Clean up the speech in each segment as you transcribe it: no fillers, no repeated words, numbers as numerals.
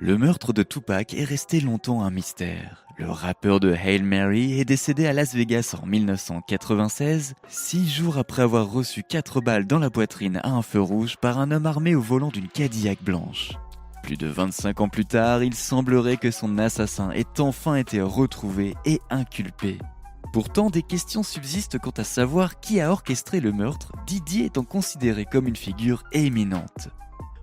Le meurtre de Tupac est resté longtemps un mystère. Le rappeur de Hail Mary est décédé à Las Vegas en 1996, 6 jours après avoir reçu 4 balles dans la poitrine à un feu rouge par un homme armé au volant d'une Cadillac blanche. Plus de 25 ans plus tard, il semblerait que son assassin ait enfin été retrouvé et inculpé. Pourtant, des questions subsistent quant à savoir qui a orchestré le meurtre, Diddy étant considéré comme une figure éminente.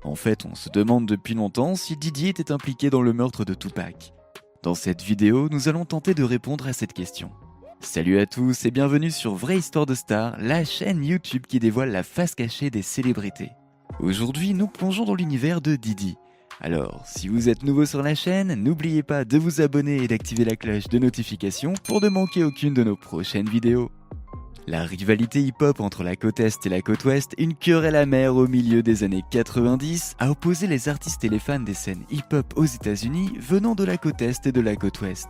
En fait, on se demande depuis longtemps si Diddy était impliqué dans le meurtre de Tupac. Dans cette vidéo, nous allons tenter de répondre à cette question. Salut à tous et bienvenue sur Vraie Histoire de Star, la chaîne YouTube qui dévoile la face cachée des célébrités. Aujourd'hui, nous plongeons dans l'univers de Diddy. Alors, si vous êtes nouveau sur la chaîne, n'oubliez pas de vous abonner et d'activer la cloche de notification pour ne manquer aucune de nos prochaines vidéos. La rivalité hip-hop entre la côte Est et la côte Ouest, une querelle amère au milieu des années 90, a opposé les artistes et les fans des scènes hip-hop aux États-Unis venant de la côte Est et de la côte Ouest.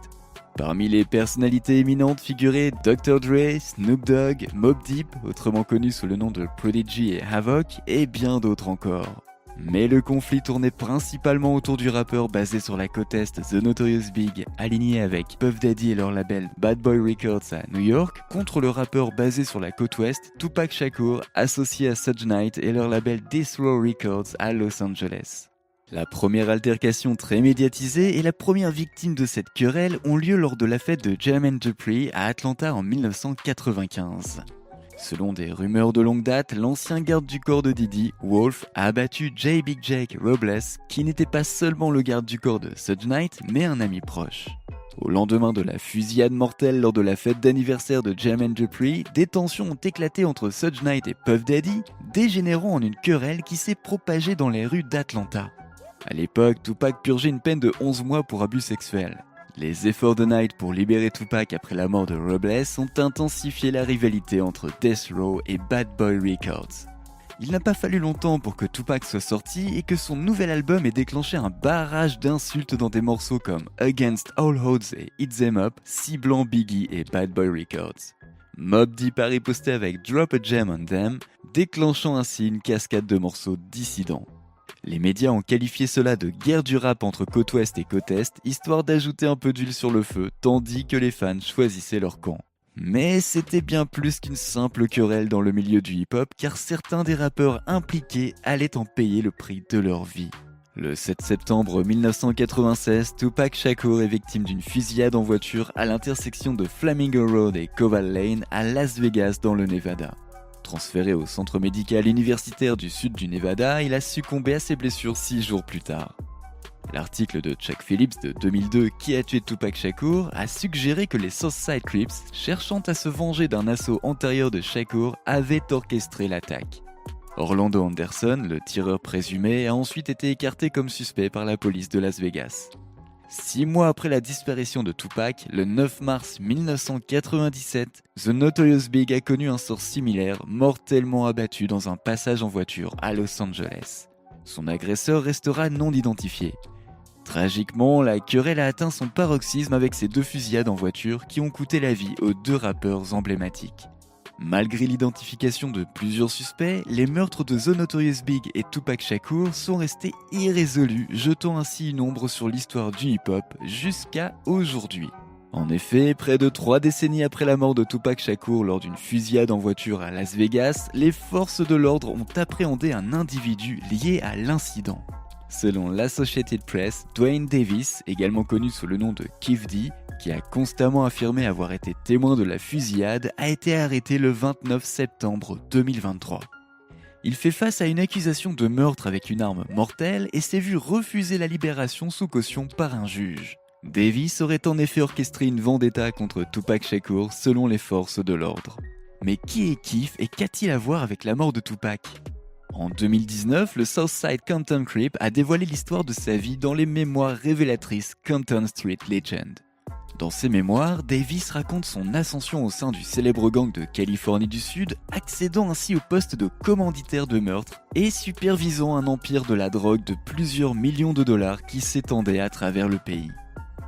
Parmi les personnalités éminentes figuraient Dr. Dre, Snoop Dogg, Mobb Deep, autrement connu sous le nom de Prodigy et Havoc, et bien d'autres encore. Mais le conflit tournait principalement autour du rappeur basé sur la côte Est The Notorious Big, aligné avec Puff Daddy et leur label Bad Boy Records à New York, contre le rappeur basé sur la côte Ouest, Tupac Shakur, associé à Suge Knight et leur label Death Row Records à Los Angeles. La première altercation très médiatisée et la première victime de cette querelle ont lieu lors de la fête de Jermaine Dupri à Atlanta en 1995. Selon des rumeurs de longue date, l'ancien garde du corps de Diddy, Wolf, a abattu J. Big Jake Robles, qui n'était pas seulement le garde du corps de Suge Knight, mais un ami proche. Au lendemain de la fusillade mortelle lors de la fête d'anniversaire de Jermaine Dupri, des tensions ont éclaté entre Suge Knight et Puff Daddy, dégénérant en une querelle qui s'est propagée dans les rues d'Atlanta. À l'époque, Tupac purgeait une peine de 11 mois pour abus sexuels. Les efforts de Knight pour libérer Tupac après la mort de Robles ont intensifié la rivalité entre Death Row et Bad Boy Records. Il n'a pas fallu longtemps pour que Tupac soit sorti et que son nouvel album ait déclenché un barrage d'insultes dans des morceaux comme Against All Odds et Hit Them Up, ciblant Biggie et Bad Boy Records. Mobb Deep a riposté avec Drop a Gem on Them, déclenchant ainsi une cascade de morceaux dissidents. Les médias ont qualifié cela de guerre du rap entre côte ouest et côte est, histoire d'ajouter un peu d'huile sur le feu, tandis que les fans choisissaient leur camp. Mais c'était bien plus qu'une simple querelle dans le milieu du hip-hop, car certains des rappeurs impliqués allaient en payer le prix de leur vie. Le 7 septembre 1996, Tupac Shakur est victime d'une fusillade en voiture à l'intersection de Flamingo Road et Koval Lane à Las Vegas dans le Nevada. Transféré au centre médical universitaire du sud du Nevada, il a succombé à ses blessures 6 jours plus tard. L'article de Chuck Phillips de 2002, Qui a tué Tupac Shakur, a suggéré que les Southside Crips, cherchant à se venger d'un assaut antérieur de Shakur, avaient orchestré l'attaque. Orlando Anderson, le tireur présumé, a ensuite été écarté comme suspect par la police de Las Vegas. 6 mois après la disparition de Tupac, le 9 mars 1997, The Notorious Big a connu un sort similaire, mortellement abattu dans un passage en voiture à Los Angeles. Son agresseur restera non identifié. Tragiquement, la querelle a atteint son paroxysme avec ces 2 fusillades en voiture qui ont coûté la vie aux 2 rappeurs emblématiques. Malgré l'identification de plusieurs suspects, les meurtres de The Notorious Big et Tupac Shakur sont restés irrésolus, jetant ainsi une ombre sur l'histoire du hip-hop jusqu'à aujourd'hui. En effet, près de 3 décennies après la mort de Tupac Shakur lors d'une fusillade en voiture à Las Vegas, les forces de l'ordre ont appréhendé un individu lié à l'incident. Selon l'Associated Press, Dwayne Davis, également connu sous le nom de Kef D, qui a constamment affirmé avoir été témoin de la fusillade, a été arrêté le 29 septembre 2023. Il fait face à une accusation de meurtre avec une arme mortelle et s'est vu refuser la libération sous caution par un juge. Davis aurait en effet orchestré une vendetta contre Tupac Shakur selon les forces de l'ordre. Mais qui est Kef et qu'a-t-il à voir avec la mort de Tupac ? En 2019, le Southside Compton Crip a dévoilé l'histoire de sa vie dans les mémoires révélatrices Compton Street Legend. Dans ses mémoires, Davis raconte son ascension au sein du célèbre gang de Californie du Sud, accédant ainsi au poste de commanditaire de meurtre et supervisant un empire de la drogue de plusieurs millions de dollars qui s'étendait à travers le pays.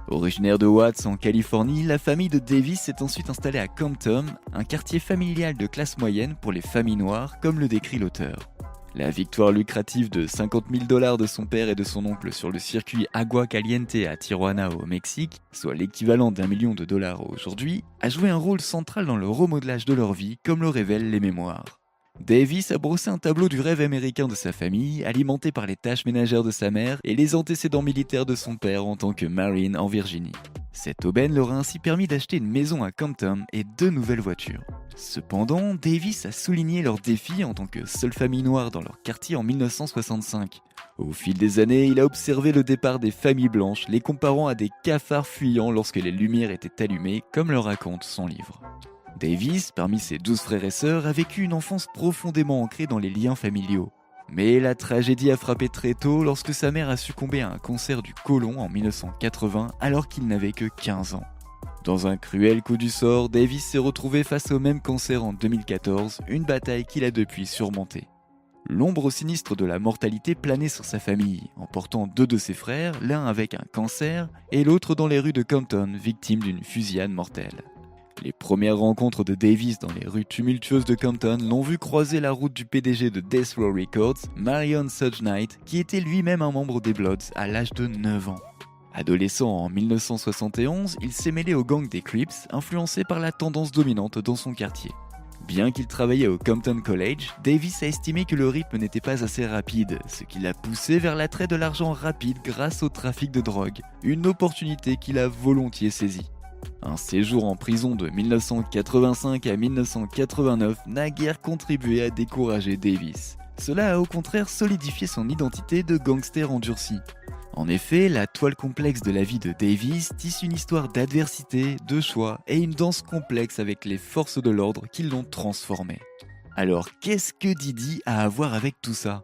Originaire de Watts en Californie, la famille de Davis s'est ensuite installée à Compton, un quartier familial de classe moyenne pour les familles noires, comme le décrit l'auteur. La victoire lucrative de 50 000 $ de son père et de son oncle sur le circuit Agua Caliente à Tijuana au Mexique, soit l'équivalent d'1 million de dollars aujourd'hui, a joué un rôle central dans le remodelage de leur vie, comme le révèlent les mémoires. Davis a brossé un tableau du rêve américain de sa famille, alimenté par les tâches ménagères de sa mère et les antécédents militaires de son père en tant que Marine en Virginie. Cette aubaine leur a ainsi permis d'acheter une maison à Compton et 2 nouvelles voitures. Cependant, Davis a souligné leurs défis en tant que seule famille noire dans leur quartier en 1965. Au fil des années, il a observé le départ des familles blanches, les comparant à des cafards fuyants lorsque les lumières étaient allumées, comme le raconte son livre. Davis, parmi ses 12 frères et sœurs, a vécu une enfance profondément ancrée dans les liens familiaux. Mais la tragédie a frappé très tôt lorsque sa mère a succombé à un cancer du côlon en 1980 alors qu'il n'avait que 15 ans. Dans un cruel coup du sort, Davis s'est retrouvé face au même cancer en 2014, une bataille qu'il a depuis surmontée. L'ombre sinistre de la mortalité planait sur sa famille, emportant 2 de ses frères, l'un avec un cancer et l'autre dans les rues de Compton, victime d'une fusillade mortelle. Les premières rencontres de Davis dans les rues tumultueuses de Compton l'ont vu croiser la route du PDG de Death Row Records, Marion Suge Knight, qui était lui-même un membre des Bloods à l'âge de 9 ans. Adolescent en 1971, il s'est mêlé au gang des Crips, influencé par la tendance dominante dans son quartier. Bien qu'il travaillait au Compton College, Davis a estimé que le rythme n'était pas assez rapide, ce qui l'a poussé vers l'attrait de l'argent rapide grâce au trafic de drogue, une opportunité qu'il a volontiers saisie. Un séjour en prison de 1985 à 1989 n'a guère contribué à décourager Davis. Cela a au contraire solidifié son identité de gangster endurci. En effet, la toile complexe de la vie de Davis tisse une histoire d'adversité, de choix et une danse complexe avec les forces de l'ordre qui l'ont transformé. Alors qu'est-ce que Diddy a à voir avec tout ça ?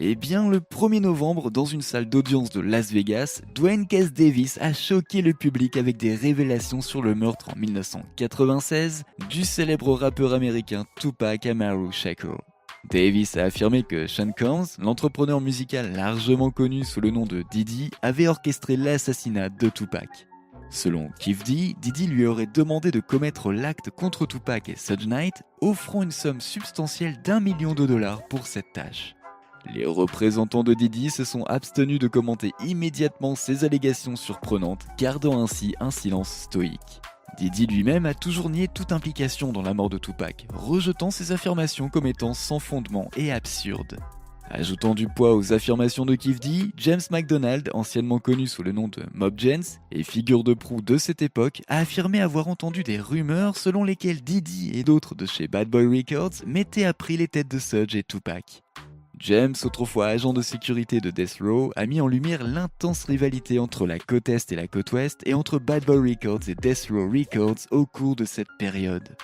Eh bien, le 1er novembre, dans une salle d'audience de Las Vegas, Dwayne Cass Davis a choqué le public avec des révélations sur le meurtre en 1996 du célèbre rappeur américain Tupac Amaru Shakur. Davis a affirmé que Sean Combs, l'entrepreneur musical largement connu sous le nom de Diddy, avait orchestré l'assassinat de Tupac. Selon Kef D, Diddy lui aurait demandé de commettre l'acte contre Tupac et Suge Knight, offrant une somme substantielle d'1 million de dollars pour cette tâche. Les représentants de Diddy se sont abstenus de commenter immédiatement ces allégations surprenantes, gardant ainsi un silence stoïque. Diddy lui-même a toujours nié toute implication dans la mort de Tupac, rejetant ces affirmations comme étant sans fondement et absurdes. Ajoutant du poids aux affirmations de Kef D, James McDonald, anciennement connu sous le nom de Mob Jens et figure de proue de cette époque, a affirmé avoir entendu des rumeurs selon lesquelles Diddy et d'autres de chez Bad Boy Records mettaient à prix les têtes de Suge et Tupac. James, autrefois agent de sécurité de Death Row, a mis en lumière l'intense rivalité entre la côte Est et la côte Ouest et entre Bad Boy Records et Death Row Records au cours de cette période.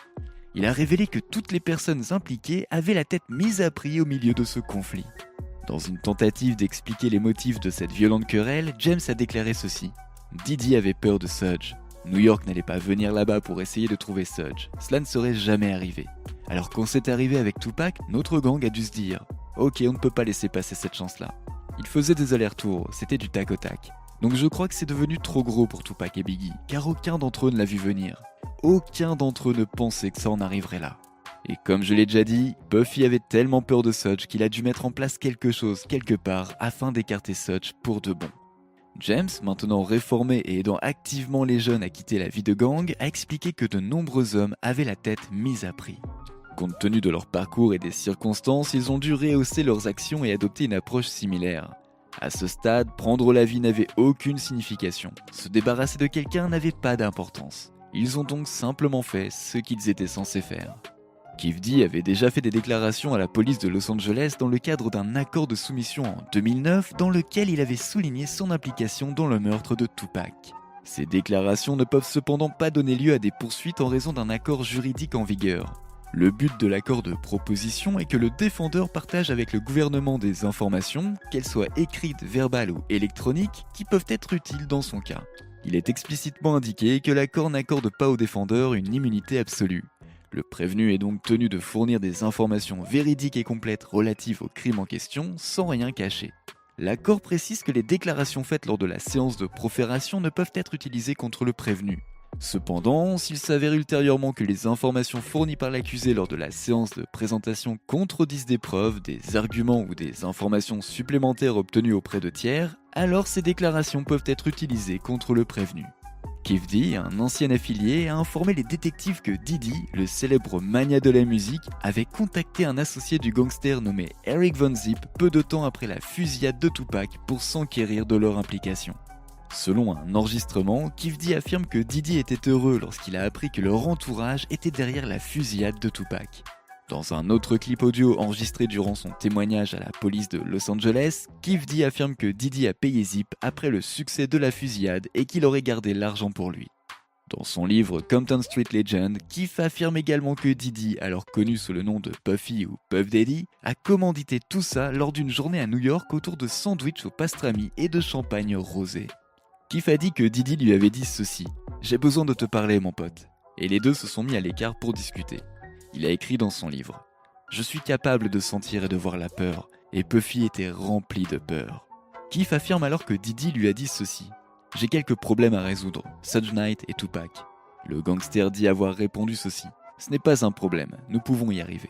Il a révélé que toutes les personnes impliquées avaient la tête mise à prix au milieu de ce conflit. Dans une tentative d'expliquer les motifs de cette violente querelle, James a déclaré ceci. Diddy avait peur de Suge. New York n'allait pas venir là-bas pour essayer de trouver Suge. Cela ne serait jamais arrivé. Alors quand c'est arrivé avec Tupac, notre gang a dû se dire « Ok, on ne peut pas laisser passer cette chance-là ». Ils faisaient des allers-retours, c'était du tac au tac. Donc je crois que c'est devenu trop gros pour Tupac et Biggie, car aucun d'entre eux ne l'a vu venir. Aucun d'entre eux ne pensait que ça en arriverait là. Et comme je l'ai déjà dit, Puffy avait tellement peur de Suge qu'il a dû mettre en place quelque chose quelque part afin d'écarter Suge pour de bon. James, maintenant réformé et aidant activement les jeunes à quitter la vie de gang, a expliqué que de nombreux hommes avaient la tête mise à prix. Compte tenu de leur parcours et des circonstances, ils ont dû rehausser leurs actions et adopter une approche similaire. À ce stade, prendre la vie n'avait aucune signification. Se débarrasser de quelqu'un n'avait pas d'importance. Ils ont donc simplement fait ce qu'ils étaient censés faire. Kef D avait déjà fait des déclarations à la police de Los Angeles dans le cadre d'un accord de soumission en 2009 dans lequel il avait souligné son implication dans le meurtre de Tupac. Ces déclarations ne peuvent cependant pas donner lieu à des poursuites en raison d'un accord juridique en vigueur. Le but de l'accord de proposition est que le défendeur partage avec le gouvernement des informations, qu'elles soient écrites, verbales ou électroniques, qui peuvent être utiles dans son cas. Il est explicitement indiqué que l'accord n'accorde pas au défendeur une immunité absolue. Le prévenu est donc tenu de fournir des informations véridiques et complètes relatives au crime en question, sans rien cacher. L'accord précise que les déclarations faites lors de la séance de profération ne peuvent être utilisées contre le prévenu. Cependant, s'il s'avère ultérieurement que les informations fournies par l'accusé lors de la séance de présentation contredisent des preuves, des arguments ou des informations supplémentaires obtenues auprès de tiers, alors ces déclarations peuvent être utilisées contre le prévenu. Kef D, un ancien affilié, a informé les détectives que Diddy, le célèbre magnat de la musique, avait contacté un associé du gangster nommé Eric Von Zip peu de temps après la fusillade de Tupac pour s'enquérir de leur implication. Selon un enregistrement, Kef D affirme que Diddy était heureux lorsqu'il a appris que leur entourage était derrière la fusillade de Tupac. Dans un autre clip audio enregistré durant son témoignage à la police de Los Angeles, Kef D affirme que Diddy a payé Zip après le succès de la fusillade et qu'il aurait gardé l'argent pour lui. Dans son livre Compton Street Legend, Kef affirme également que Diddy, alors connu sous le nom de Puffy ou Puff Daddy, a commandité tout ça lors d'une journée à New York autour de sandwichs au pastrami et de champagne rosé. Kef a dit que Diddy lui avait dit ceci: « J'ai besoin de te parler, mon pote. » Et les deux se sont mis à l'écart pour discuter. Il a écrit dans son livre: « Je suis capable de sentir et de voir la peur, et Puffy était rempli de peur. » Kef affirme alors que Diddy lui a dit ceci: « J'ai quelques problèmes à résoudre, Suge Knight et Tupac. » Le gangster dit avoir répondu ceci: « Ce n'est pas un problème, nous pouvons y arriver. »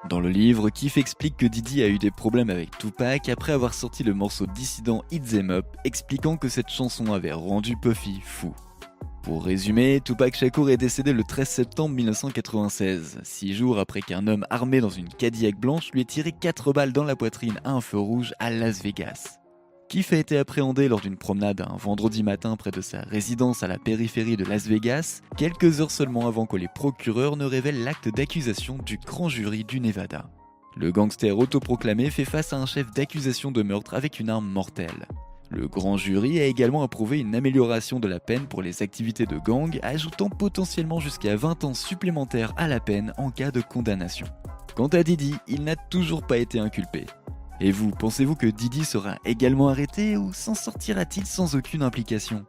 Dans le livre, Kef explique que Diddy a eu des problèmes avec Tupac après avoir sorti le morceau dissident Hit 'Em Up, expliquant que cette chanson avait rendu Puffy fou. Pour résumer, Tupac Shakur est décédé le 13 septembre 1996, 6 jours après qu'un homme armé dans une Cadillac blanche lui ait tiré 4 balles dans la poitrine à un feu rouge à Las Vegas. Kef a été appréhendé lors d'une promenade un vendredi matin près de sa résidence à la périphérie de Las Vegas, quelques heures seulement avant que les procureurs ne révèlent l'acte d'accusation du grand jury du Nevada. Le gangster autoproclamé fait face à un chef d'accusation de meurtre avec une arme mortelle. Le grand jury a également approuvé une amélioration de la peine pour les activités de gang, ajoutant potentiellement jusqu'à 20 ans supplémentaires à la peine en cas de condamnation. Quant à Diddy, il n'a toujours pas été inculpé. Et vous, pensez-vous que Diddy sera également arrêté ou s'en sortira-t-il sans aucune implication?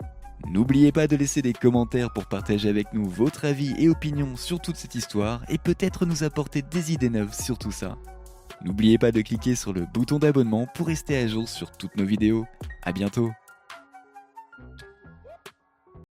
N'oubliez pas de laisser des commentaires pour partager avec nous votre avis et opinion sur toute cette histoire et peut-être nous apporter des idées neuves sur tout ça. N'oubliez pas de cliquer sur le bouton d'abonnement pour rester à jour sur toutes nos vidéos. À bientôt.